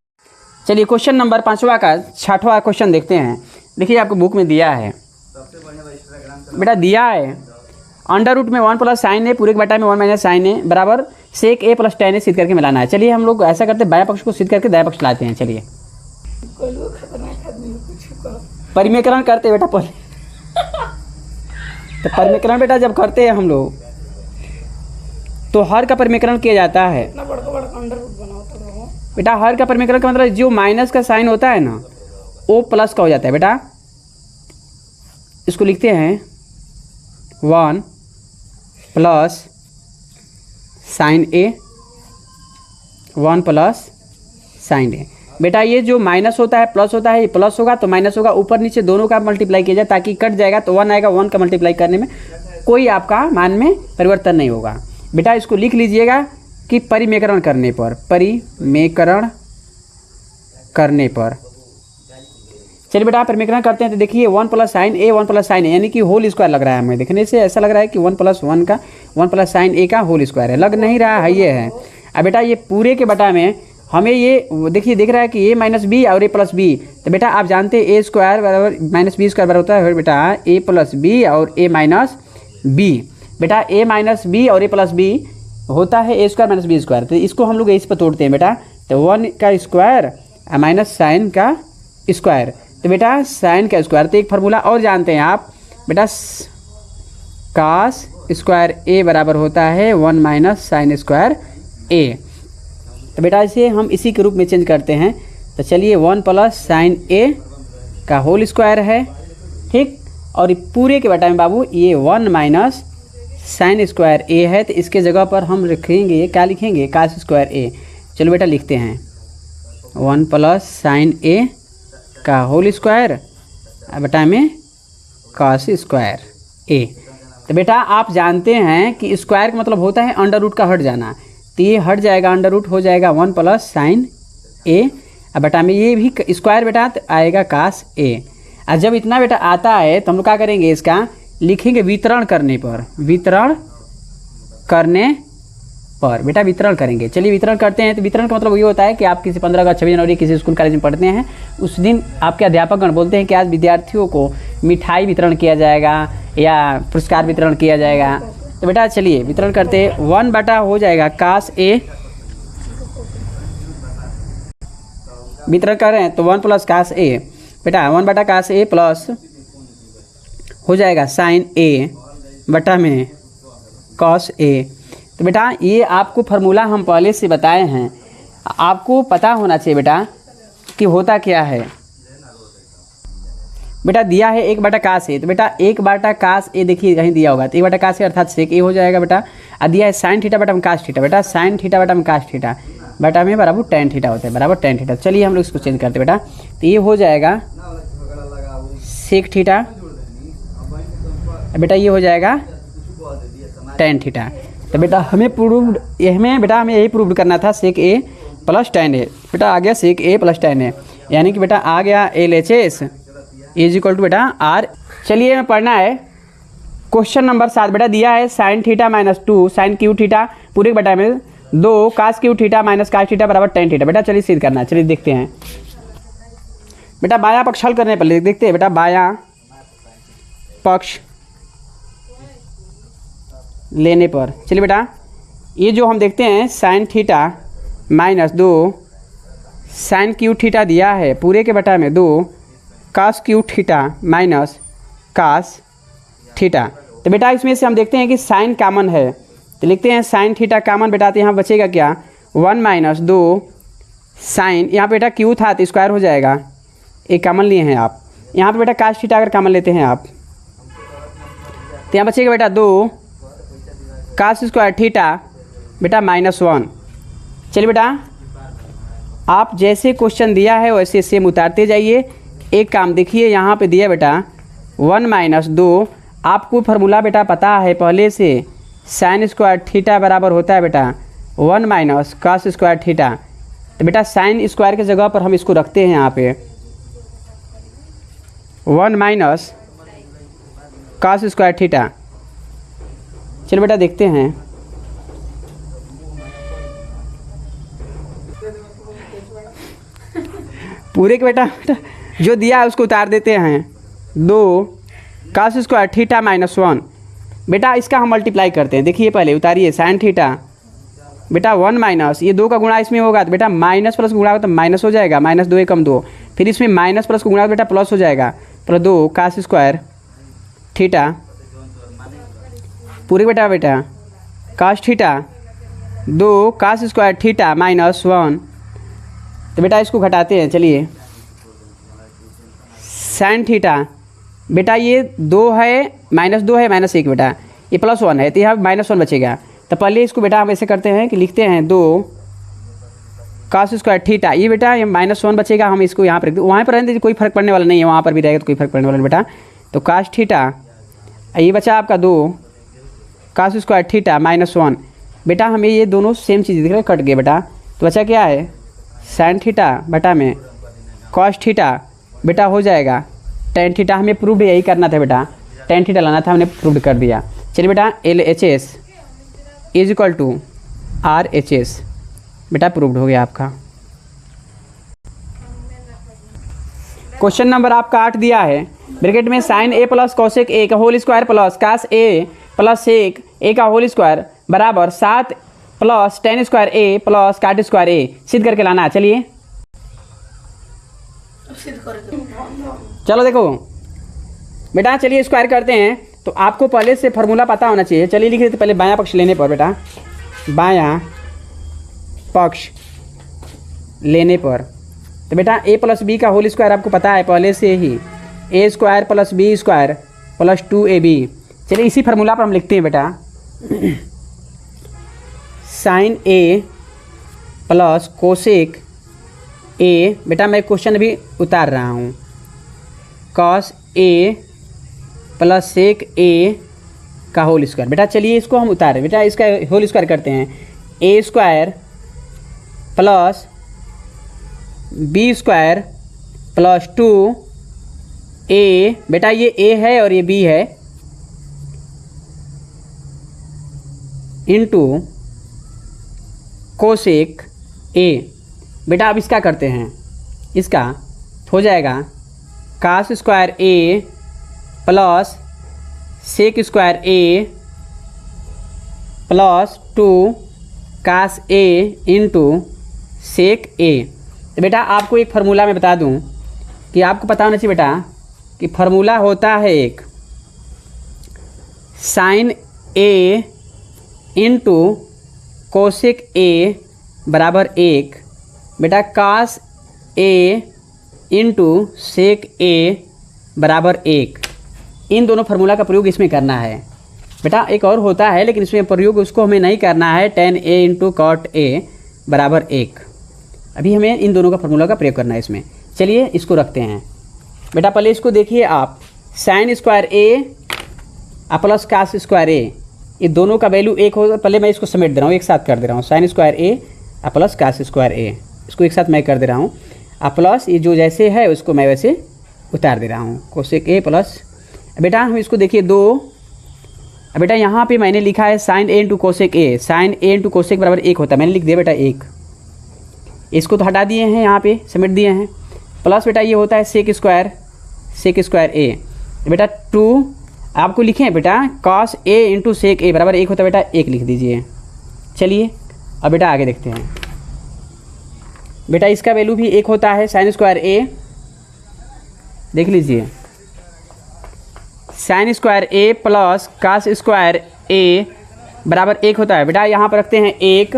चलिए क्वेश्चन नंबर 5वां का 6वां क्वेश्चन देखते हैं। देखिए आपको बुक में दिया है बेटा, दिया है अंडर रूट में 1 + sin a पूरे के बटा में 1 - sin a बराबर sec a + tan a सिद्ध करके मिलाना है। चलिए हम लोग ऐसा करते हैं, बायां पक्ष को सिद्ध करके दायां पक्ष लाते हैं। चलिए परिमेकरण करते बेटा पहले तो परिमेकरण बेटा जब करते हैं हम लोग तो हर का परिमेकरण किया जाता है बेटा। हर का परिमेकरण का मतलब जो माइनस का साइन होता है ना वो प्लस का हो जाता है बेटा। इसको लिखते हैं 1 + sin a, 1 + sin a बेटा। ये जो माइनस होता है प्लस होता है, ये प्लस होगा तो माइनस होगा, ऊपर नीचे दोनों का मल्टीप्लाई किया जाए ताकि कट जाएगा तो 1 आएगा। 1 का मल्टीप्लाई करने में कोई आपका मान में परिवर्तन नहीं होगा बेटा। इसको लिख लीजिएगा कि परिमेकरण करने पर, परिमेकरण करने पर। चलिए बेटा परिमेकरण करते हैं तो देखिए 1 + sin a, 1 + sin a यानी कि होल स्क्वायर लग रहा है हमें। देखने से ऐसा लग रहा है कि 1 + 1 का 1 + sin a का होल स्क्वायर है, लग नहीं रहा है, ये है। अब बेटा ये पूरे के बटा में हमें ये देखिए दिख रहा है कि a - b और a + b। तो बेटा आप जानते हैं a² बराबर -b² बराबर होता है बेटा a + b और a - b। बेटा a - b और a + b होता है a² - b²। तो इसको हम लोग इस पर तोड़ते हैं बेटा, तो 1 का स्क्वायर माइनस साइन का स्क्वायर, तो बेटा साइन का स्क्वायर। तो एक फार्मूला और जानते हैं आप बेटा, cos² a बराबर होता है 1 - sin² a। तो बेटा इसे हम इसी के रूप में चेंज करते हैं। तो चलिए 1 + sin a का होल स्क्वायर है, ठीक। और पूरे के बटा में बाबू ये 1 - sin² a है, तो इसके जगह पर हम रखेंगे, क्या लिखेंगे, cos² a। चलो बेटा लिखते हैं 1 + sin a का होल स्क्वायर बटा में cos² a। तो बेटा आप जानते हैं कि स्क्वायर का मतलब होता है अंडर रूट का हट जाना, तो ये हट जाएगा, अंडर रूट हो जाएगा 1 + sin a बटा में ये भी स्क्वायर बेटा तो आएगा cos a। और जब इतना बेटा आता है तो हम लोग क्या करेंगे, इसका लिखेंगे वितरण करने पर, वितरण करने पर बेटा वितरण करेंगे। चलिए वितरण करते हैं। तो वितरण का मतलब ये होता है कि आप किसी 15 अगस्त 26 जनवरी किसी स्कूल कॉलेज में पढ़ते हैं, उस दिन आपके अध्यापकगण बोलते हैं कि आज विद्यार्थियों को मिठाई वितरण किया जाएगा या पुरस्कार वितरण किया जाएगा। तो बेटा चलिए वितरण करते हैं, 1 बटा हो जाएगा cos a, वितरण कर रहे हैं तो 1 + cos a बेटा 1 बटा cos a प्लस हो जाएगा sin a बटा में cos a। तो बेटा ये आपको फार्मूला हम पहले से बताए हैं, आपको पता होना चाहिए बेटा कि होता क्या है। बेटा दिया है 1 बटा cos a, तो बेटा 1 बटा cos a देखिए कहीं दिया होगा तो 1 बटा cos a अर्थात sec a हो जाएगा बेटा। और दिया है sin थीटा बटा में cos थीटा, बेटा sin थीटा बटा में cos थीटा बटा में बराबर tan थीटा होता है, बराबर tan थीटा। चलिए हम लोग इसको चेंज करते बेटा, तो ये हो जाएगा sec थीटा बेटा, ये हो जाएगा tan थीटा। तो बेटा हमें यही प्रूव करना था sec a + tan a। बेटा आ गया sec a + tan a, यानी कि बेटा आ गया LHS = बेटा R। चलिए मैं पढ़ना है क्वेश्चन नंबर 7। बेटा दिया है sin theta - 2 sin Q theta पूरे के बटा में 2 cos Q theta - cos theta बराबर tan थीटा। बेटा चलिए सिद्ध करना है, चलिए देखते हैं। बेटा बायां पक्ष हल करने पर देखते हैं बेटा, बायां पक्ष लेने पर। चलिए बेटा ये जो हम देखते हैं sin theta - 2 sin Q theta दिया है पूरे के बटा में 2 cos Q theta - cos theta. तो बेटा इसमें से हम देखते हैं कि sin कॉमन है, तो लिखते हैं sin थीटा कॉमन बेटा, तो यहाँ बचेगा क्या 1 - 2 sin, यहाँ बेटा क्यू था तो स्क्वायर हो जाएगा, एक कॉमन लिए हैं आप। यहाँ पे बेटा cos थीटा अगर कॉमन लेते हैं आप तो यहाँ बचेगा बेटा 2 cos² थीटा बेटा -1। चलिए बेटा आप जैसे क्वेश्चन दिया है वैसे सेम उतारते जाइए। एक काम देखिए यहाँ पे दिया बेटा 1 - 2, आपको फार्मूला बेटा पता है पहले से, sin² थीटा बराबर होता है बेटा 1 - cos² थीटा। तो बेटा sin स्क्वायर के जगह पर हम इसको रखते हैं यहाँ पे, 1 माइनस cos स्क्वायर थीटा। चलो बेटा देखते हैं। पूरे के बेटा जो दिया है उसको उतार देते हैं। 2 cos स्क्वायर थीटा माइनस 1। बेटा इसका हम मल्टीप्लाई करते हैं। देखिए पहले उतारिए साइन थीटा। बेटा 1 माइनस ये 2 का गुणा इसमें होगा तो बेटा माइनस प्लस गुणा होगा तो माइनस हो जाएगा, माइनस 2 एकम 2। फिर इसमें माइनस प्लस को गुणा बेटा प्लस हो जाएगा, प्लस 2 cos स्क्वायर थीटा पूरे बेटा cos theta 2 cos square theta minus 1। तो बेटा इसको घटाते हैं। चलिए साइन थीटा बेटा ये 2 है माइनस 2 है माइनस 1 बेटा, ये प्लस 1 है तो यहाँ माइनस 1 बचेगा। तो पहले इसको बेटा हम ऐसे करते हैं कि लिखते हैं 2 cos स्क्वायर थीटा। ये बेटा ये माइनस 1 बचेगा, हम इसको यहाँ पर रख दें। वहाँ पर रहने दीजिए, कोई फर्क पड़ने वाला नहीं है, वहाँ पर भी रहेगा तो कोई फर्क पड़ने वाला नहीं बेटा। तो cos थीटा ये बचा आपका 2 cos स्क्वायर थीटा माइनस 1। बेटा हमें ये दोनों सेम चीज़ दिख रहे कट गए बेटा। तो बचा क्या है साइन थीटा बटा में cos थीटा बेटा हो जाएगा tan थीटा। हमें प्रूव यही करना था बेटा, tan थीटा लाना था, हमने प्रूव कर दिया। चलिए बेटा LHS is equal to RHS बेटा प्रूव्ड हो गया आपका। क्वेश्चन नंबर आपका 8 दिया है। ब्रैकेट में sine A plus cosec A का whole square plus cos A plus sec A का होल स्क्वायर बराबर 7 plus tan square A plus cot square A सिद्ध करके लाना है। चलिए चलो देखो बेटा, चलिए स्क्वायर करते हैं। तो आपको पहले से फार्मूला पता होना चाहिए। चलिए लिख देते पहले बायां पक्ष लेने पर बेटा, बायां पक्ष लेने पर। तो बेटा A प्लस बी का होल स्क्वायर आपको पता है पहले से ही, A square plus B square plus 2AB। चलिए इसी फार्मूला पर हम लिखते हैं बेटा sine A plus cosec A। बेटा मैं क्वेश्चन अभी उतार रहा हूँ। cos A plus sec A का होल स्क्वायर। बेटा चलिए इसको हम उतारें बेटा, इसका होल स्क्वायर करते हैं। A square plus B square plus 2A। बेटा ये A है और ये B है इंटू कोसेक A। बेटा अब इसका करते हैं, इसका हो जाएगा cos square A plus sec square A plus 2 cos A into sec A। तो बेटा आपको एक फार्मूला मैं बता दूं कि आपको पता होना चाहिए बेटा कि फार्मूला होता है एक sine A into cosec A बराबर 1 बेटा cos A into sec A बराबर 1। इन दोनों फार्मूला का प्रयोग इसमें करना है बेटा। एक और होता है लेकिन इसमें प्रयोग उसको हमें नहीं करना है, tan A into cot A बराबर 1। अभी हमें इन दोनों का फार्मूला का प्रयोग करना है इसमें। चलिए इसको रखते हैं बेटा। पहले इसको देखिए आप, sine square A plus cos square A, ये दोनों का वैल्यू 1 होगा। पहले मैं इसको समेट दे रहा हूँ, एक साथ कर दे रहा हूँ। Sine square A plus cos square A, इसको एक साथ मैं कर दे रहा हूँ। प्लस ये जो जैसे है उसको मैं वैसे उतार दे रहा हूँ, कोसेक A प्लस। बेटा हम इसको देखिए 2। बेटा यहाँ पे मैंने लिखा है sine A into cosec A, sine A into cosec बराबर 1 होता है, मैंने लिख दिया बेटा 1। इसको तो हटा दिए हैं, यहाँ पे समेट दिए हैं। प्लस बेटा ये होता है सेक स्क्वायर A। बेटा 2 आपको लिखे हैं बेटा cos A into sec A बराबर 1 होता है बेटा, 1 लिख दीजिए। चलिए अब बेटा आगे देखते हैं। बेटा इसका वैल्यू भी 1 होता है, साइन स्क्वायर A देख लीजिए, sine square A plus cos square A बराबर 1 होता है। बेटा यहाँ पर रखते हैं 1।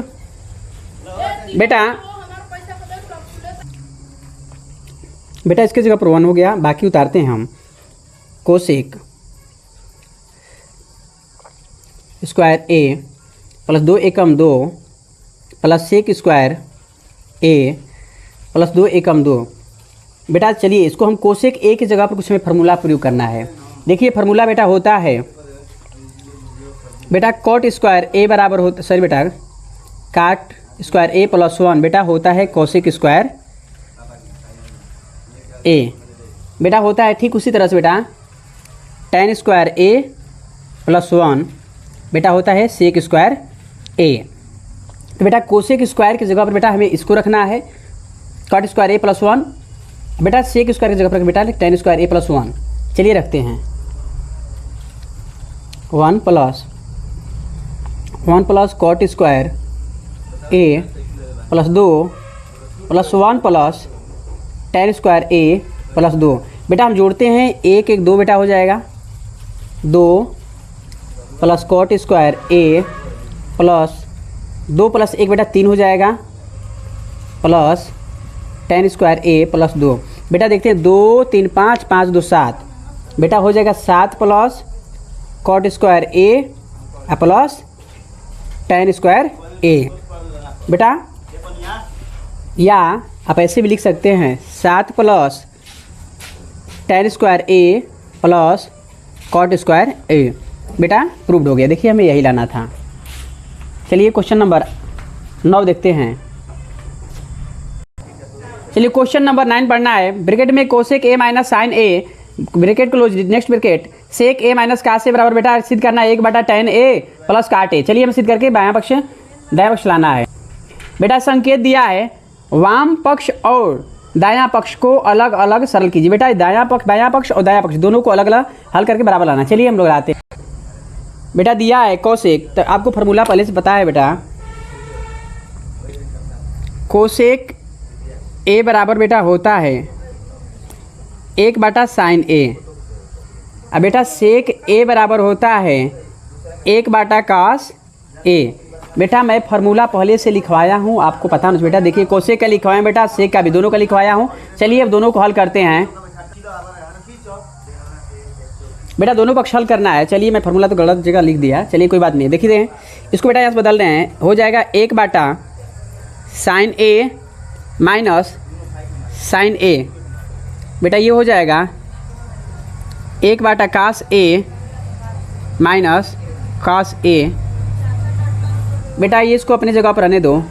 बेटा इसके जगह पर 1 हो गया, बाकी उतारते हैं हम। कोसेक स्क्वायर A प्लस 2 एकम 2 plus sec square A plus 2 एकम 2। बेटा चलिए इसको हम कोसेक A की जगह पर कुछ हमें फार्मूला प्रयोग करना है। देखिए फार्मूला बेटा होता है बेटा कॉट स्क्वायर A बराबर होता, सॉरी बेटा काट स्क्वायर A प्लस 1 बेटा होता है कोसेक स्क्वायर A। बेटा होता है ठीक उसी तरह से बेटा tan स्क्वायर a प्लस 1 बेटा होता है सेक स्क्वायर a। तो बेटा कोसेक स्क्वायर की जगह पर बेटा हमें इसको रखना है कॉट स्क्वायर a प्लस 1, बेटा सेक स्क्वायर की जगह पर बेटा tan स्क्वायर a प्लस 1। चलिए रखते हैं 1 plus cot square a plus 2 plus 1 plus tan square a plus 2। बेटा हम जोड़ते हैं 1 1 2 बेटा हो जाएगा 2 plus cot square a plus 2 plus 1 बेटा 3 हो जाएगा plus tan square a plus 2। बेटा देखते हैं 2 3 5 5 2 7 बेटा हो जाएगा 7 plus cot square a plus tan square a। बेटा या आप ऐसे भी लिख सकते हैं 7 plus tan square a plus cot square a। बेटा प्रूव्ड हो गया। देखिए हमें यही लाना था। चलिए क्वेश्चन नंबर 9 देखते हैं। चलिए क्वेश्चन नंबर 9 पढ़ना है। ब्रैकेट में cosec a minus sine a bracket close next bracket sec a minus cos a बराबर बेटा सिद्ध करना है 1/tan a प्लस काट a। चलिए हम सिद्ध करके दायां पक्ष लाना है। बेटा संकेत दिया है वाम पक्ष और दायां पक्ष को अलग अलग सरल कीजिए। बेटा बायां पक्ष और दायां पक्ष दोनों को अलग अलग हल करके बराबर लाना। चलिए हम लोग लाते हैं। बेटा दिया है कोसेक, तो आपको फार्मूला पहले से पता है बेटा कोसेक a बराबर बेटा होता है 1/sin a। अब बेटा सेक a बराबर होता है 1/cos a। बेटा मैं फार्मूला पहले से लिखवाया हूँ, आपको पता नहीं बेटा। देखिए कोसेक का लिखवाया बेटा, सेक का भी दोनों का लिखवाया हूँ। चलिए अब दोनों को हल करते हैं। बेटा दोनों पक्ष हल करना है। चलिए मैं फार्मूला तो गलत जगह लिख दिया, चलिए कोई बात नहीं। देखिए इसको बेटा यहाँ से बदल रहे हैं, हो जाएगा 1/sin a minus sin a। बेटा ये हो जाएगा 1/cos a minus cos a। बेटा ये इसको अपनी जगह पर रहने दो।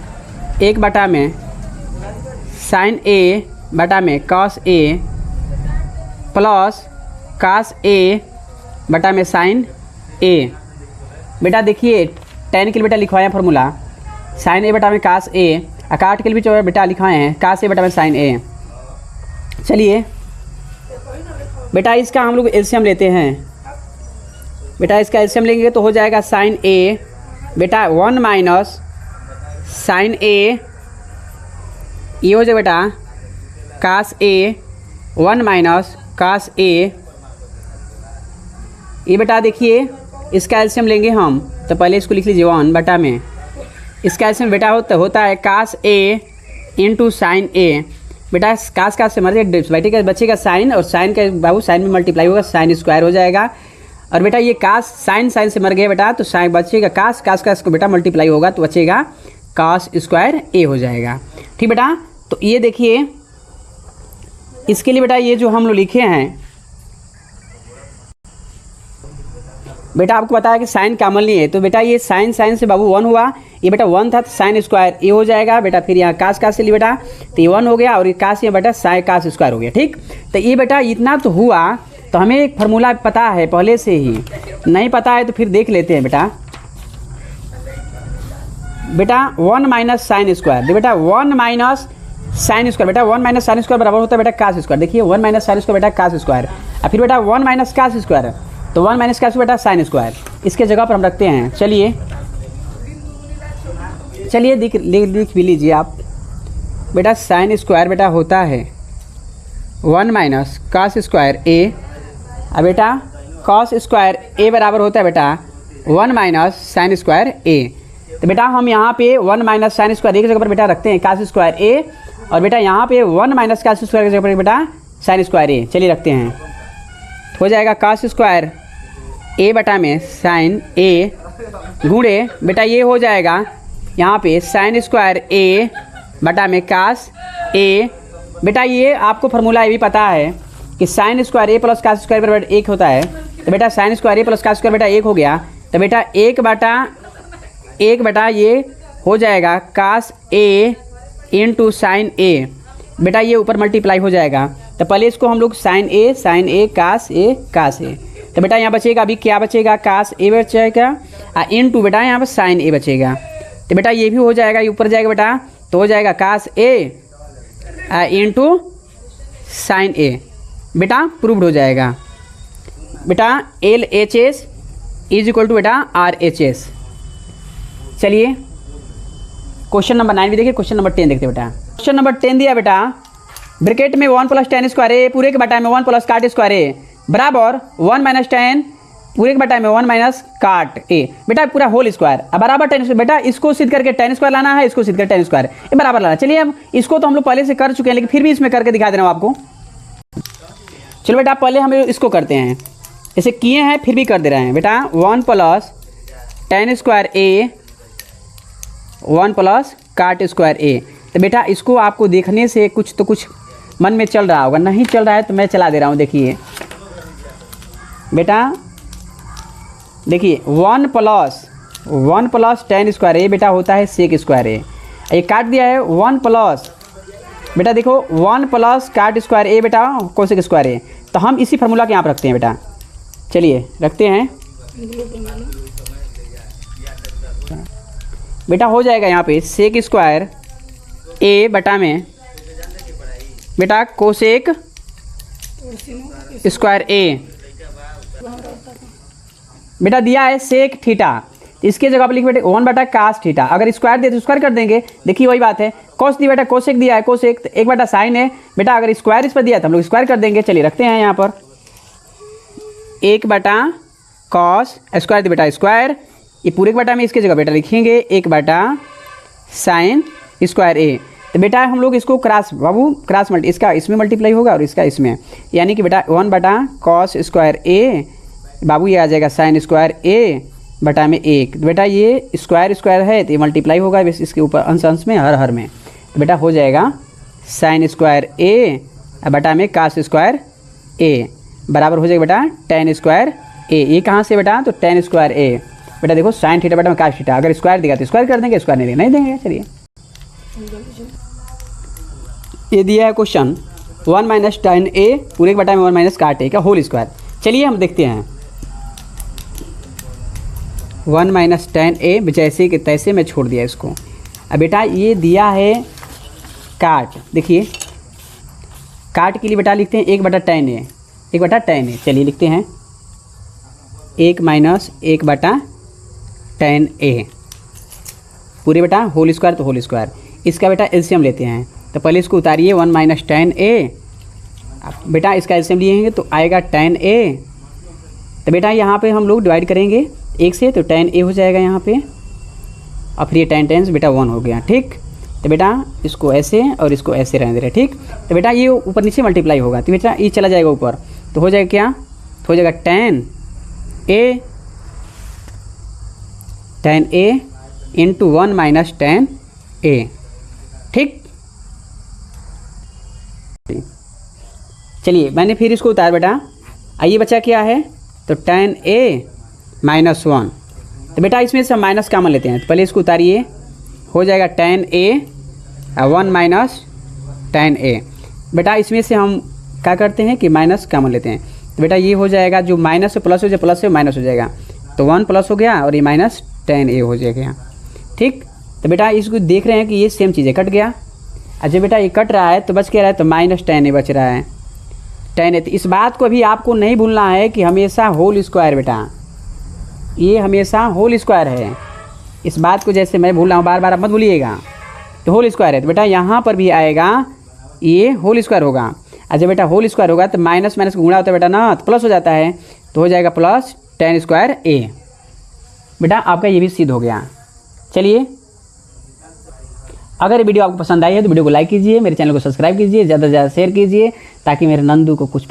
1/sin a बटा में cos a plus cos a बटा में sin a। बेटा देखिए tan के लिए बेटा लिखवाए हैं फार्मूला sin a बटा में cos a, काट के लिए भी बेटा लिखवाए हैं cos a बटा में sin a। चलिए बेटा इसका हम लोग एलसीएम लेते हैं। बेटा इसका एलसीएम लेंगे तो हो जाएगा sin a बेटा 1 माइनस sin a, ये हो जाएगा बेटा cos a 1 minus cos a। ये बेटा देखिए इसका एलसीएम लेंगे हम, तो पहले इसको लिख लीजिए 1 बटा में इसका एलसीएम बेटा होता है cos a into sin a। बेटा cos से मर जाए बेटे का बचेगा साइन, और साइन का बाबू साइन में मल्टीप्लाई होगा, साइन स्क्वायर हो जाएगा। और बेटा ये कास साइन से मर गया बेटा, तो साइन बचेगा कास को बेटा मल्टीप्लाई होगा तो बचेगा कास स्क्वायर ए हो जाएगा। ठीक बेटा, तो ये देखिए इसके लिए बेटा ये जो हम लोग लिखे हैं बेटा आपको पता है कि साइन कॉमन नहीं है, तो बेटा ये साइन से बाबू 1 हुआ, ये बेटा 1 था तो साइन स्क्वायर ए हो जाएगा बेटा। फिर यहाँ कास से लिए बेटा तो ये 1 हो गया, और ये कास ये बेटा साइन कास स्क्वायर हो गया। ठीक, तो ये बेटा इतना तो हुआ, तो हमें एक फार्मूला पता है पहले से ही, नहीं पता है तो फिर देख लेते हैं बेटा। 1 माइनस साइन स्क्वायर, बेटा 1 माइनस साइन स्क्वायर, बेटा 1 माइनस साइन स्क्वायर बराबर होता है बेटा कास स्क्वायर। देखिए 1 माइनस साइन स्क्वायर बेटा कास स्क्वायर, और फिर बेटा 1 माइनस कास स्क्वायर, तो 1 माइनस कास बेटा साइन स्क्वायर, इसके जगह पर हम रखते हैं। चलिए लिख भी लीजिए आप। बेटा साइन स्क्वायर बेटा होता है 1 माइनस कास स्क्वायर ए, अब बेटा कॉस स्क्वायर ए बराबर होता है बेटा 1 माइनस साइन स्क्वायर ए। तो बेटा हम यहाँ पे 1 माइनस साइन स्क्वायर ए की जगह पर बेटा रखते हैं कास स्क्वायर ए, और बेटा यहाँ पे 1 माइनस कास स्क्वायर की जगह पर बेटा साइन स्क्वायर ए। चलिए रखते हैं, हो जाएगा कास स्क्वायर ए बटा में साइन ए गुणे बेटा ये हो जाएगा यहाँ पे साइन स्क्वायर ए बटा में कास ए। बेटा ये आपको फार्मूला ये भी पता है कि sine square a plus cos square बराबर 1 होता है, तो बेटा sign square a plus cos square बेटा 1 हो गया, तो बेटा 1 बटा ये हो जाएगा कास ए इंटू साइन ए। बेटा ये ऊपर मल्टीप्लाई हो जाएगा, तो पहले इसको हम लोग साइन ए कास ए। तो बेटा यहाँ बचेगा अभी क्या बचेगा, कास ए बचेगा इन टू बेटा यहाँ पर साइन ए बचेगा। तो बेटा ये भी हो जाएगा, ये ऊपर जाएगा बेटा तो हो जाएगा कास ए इन टू साइन ए। बेटा प्रूव्ड हो जाएगा बेटा LHS इज इक्वल टू बेटा RHS। चलिए क्वेश्चन नंबर 9 भी देखिए, क्वेश्चन नंबर 10 देखते बेटा। क्वेश्चन नंबर 10 दिया बेटा, ब्रैकेट में 1 + tan स्क्वायर ए पूरे के बटा में 1 + काट स्क्वायर ए बराबर 1 - tan पूरे के बटा में 1 - काट ए। बेटा पूरा होल स्क्वायर अब बराबर tan स्क्वायर। बेटा इसको सिद्ध करके tan स्क्वायर लाना है, इसको सिद्ध करके tan स्क्वायर ये बराबर लाना। चलिए अब इसको तो हम लोग पहले से कर चुके हैं, लेकिन फिर भी इसमें करके दिखा दे रहा हूँ आपको। चलो बेटा पहले हम इसको करते हैं, ऐसे किए हैं फिर भी कर दे रहे हैं बेटा। 1 + tan स्क्वायर ए 1 + काट स्क्वायर ए। तो बेटा इसको आपको देखने से कुछ तो कुछ मन में चल रहा होगा, नहीं चल रहा है तो मैं चला दे रहा हूँ। देखिए बेटा देखिए 1 + tan स्क्वायर ए बेटा होता है सेक स्क्वायर ए। ये काट दिया है 1 + बेटा देखो 1 + काट स्क्वायर ए बेटा कोसेक स्क्वायर ए। तो हम इसी फार्मूला के यहाँ पर रखते हैं बेटा। चलिए रखते हैं बेटा, हो जाएगा यहाँ पे सेक स्क्वायर ए बटा में बेटा कोसेक स्क्वायर ए। बेटा दिया है सेक थीटा, इसके जगह पर लिख बेटे 1 बटा कास थीटा। अगर स्क्वायर दे तो स्क्वायर कर देंगे, देखिए वही बात है। कॉस दिया बेटा कोसेक दिया है कोसेक, तो 1 बटा साइन है बेटा। अगर स्क्वायर इस पर दिया तो हम लोग स्क्वायर कर देंगे। चलिए रखते हैं यहाँ पर 1 बटा कॉस स्क्वायर दे बेटा स्क्वायर, ये पूरे के बटा में इसके जगह बेटा लिखेंगे 1 बटा साइन स्क्वायर ए। तो बेटा हम लोग इसको क्रॉस क्रॉस मल्टी, इसका इसमें मल्टीप्लाई होगा और इसका इसमें, यानी कि बेटा 1 बटा कॉस स्क्वायर ए बाबू ये आ जाएगा साइन स्क्वायर ए बटा में 1। तो बेटा ये स्क्वायर है तो ये मल्टीप्लाई होगा इसके ऊपर अंश में हर में। तो बेटा हो जाएगा साइन स्क्वायर ए बटा में कास स्क्वायर ए बराबर हो जाएगा बेटा tan स्क्वायर ए। ये कहाँ से बेटा, तो tan स्क्वायर ए। बेटा देखो साइन थीटा बटा में कास थीटा, अगर स्क्वायर देगा तो स्क्वायर कर देंगे, स्क्वायर नहीं देगा नहीं देंगे। चलिए ये दिया है क्वेश्चन 1 - tan ए पूरे के बटा में 1 - काट ए का होल स्क्वायर। चलिए हम देखते हैं 1 - tan ए जैसे कि तैसे मैं छोड़ दिया इसको। अब बेटा ये दिया है काट, देखिए काट के लिए बेटा लिखते हैं 1 बटा tan ए, 1 बटा tan ए। चलिए लिखते हैं 1 - 1 बटा tan ए पूरे बेटा होल स्क्वायर तो होल स्क्वायर। इसका बेटा एलसीएम लेते हैं, तो पहले इसको उतारिए 1 - tan ए। बेटा इसका एलसीएम लिएंगे तो आएगा tan ए। तो बेटा यहाँ पे हम लोग डिवाइड करेंगे 1 से, तो tan ए हो जाएगा यहाँ पे, और फिर ये tan बेटा 1 हो गया। ठीक, तो बेटा इसको ऐसे और इसको ऐसे रहने दे रहे। ठीक, तो बेटा ये ऊपर नीचे मल्टीप्लाई होगा, तो बेटा ये चला जाएगा ऊपर, तो हो जाएगा क्या, तो हो जाएगा tan ए इंटू 1 - tan ए। ठीक, चलिए मैंने फिर इसको उतार बेटा, आइए बचा क्या है, तो tan ए -1। तो बेटा इसमें से हम माइनस कॉमन लेते हैं, तो पहले इसको उतारिए, हो जाएगा tan ए 1 - tan ए। बेटा इसमें से हम क्या करते हैं कि माइनस कॉमन लेते हैं, तो बेटा ये हो जाएगा जो माइनस से प्लस हो जाए, प्लस से माइनस हो जाएगा, तो 1 प्लस हो गया और ये -tan ए हो जाएगा। ठीक, तो बेटा इसको देख रहे हैं कि ये सेम चीज़ है, कट गया। अच्छा बेटा ये कट रहा है तो बच क्या रहा है, तो -tan ए बच रहा है, tan ए। तो इस बात को भी आपको नहीं भूलना है कि हमेशा होल स्क्वायर बेटा, ये हमेशा होल स्क्वायर है। इस बात को जैसे मैं भूल रहा हूँ बार बार आप मत भूलिएगा, तो होल स्क्वायर है। तो बेटा यहाँ पर भी आएगा ये होल स्क्वायर होगा। अच्छा बेटा होल स्क्वायर होगा तो माइनस माइनस गुणा होता है बेटा ना, तो प्लस हो जाता है, तो हो जाएगा प्लस tan स्क्वायर ए। बेटा आपका ये भी सिद्ध हो गया। चलिए अगर ये वीडियो आपको पसंद आई है तो वीडियो को लाइक कीजिए, मेरे चैनल को सब्सक्राइब कीजिए, ज़्यादा से ज़्यादा शेयर कीजिए, ताकि मेरे नंदू को कुछ